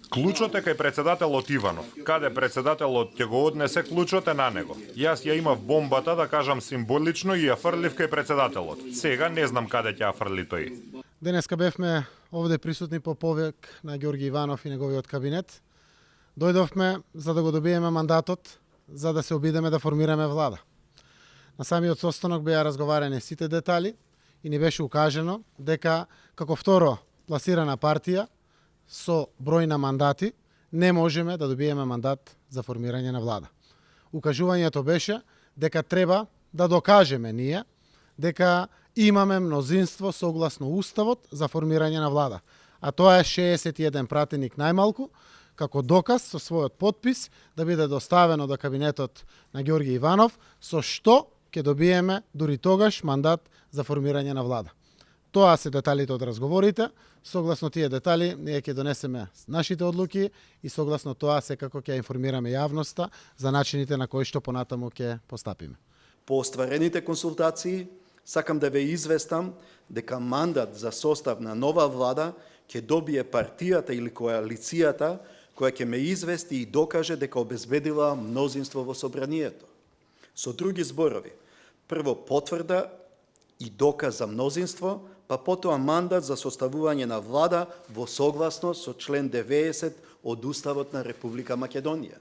Клучот е кај председателот Иванов. Каде председателот ќе го однесе клучот е на него. Јас ја имав бомбата, да кажам символично, и ја фрлив кај председателот. Сега не знам каде ќе ја фрли тој. Денеска бевме овде присутни по повик на Ѓорги Иванов и неговиот кабинет. Дојдовме за да го добиеме мандатот, за да се обидеме да формираме влада. На самиот состанок беа разговарани сите детали и ни беше укажено дека како второ пласирана партија со број на мандати не можеме да добиеме мандат за формирање на влада. Укажувањето беше дека треба да докажеме ние дека имаме мнозинство согласно Уставот за формирање на влада. А тоа е 61 пратеник најмалку, како доказ со својот подпис да биде доставено до кабинетот на Ѓорги Иванов, со што ќе добиеме дури тогаш мандат за формирање на влада. Тоа се деталите од разговорите. Согласно тие детали, ние ќе донесеме нашите одлуки и согласно тоа секако ќе информираме јавноста за начините на кои што понатаму ќе постапиме. По остварените консултации, сакам да ве известам дека мандат за состав на нова влада ќе добие партијата или коалицијата која ќе ме извести и докаже дека обезбедила мнозинство во собранието. Со други зборови, прво потврда и доказ за мнозинство, па потоа мандат за составување на влада во согласност со член 90 од Уставот на Република Македонија.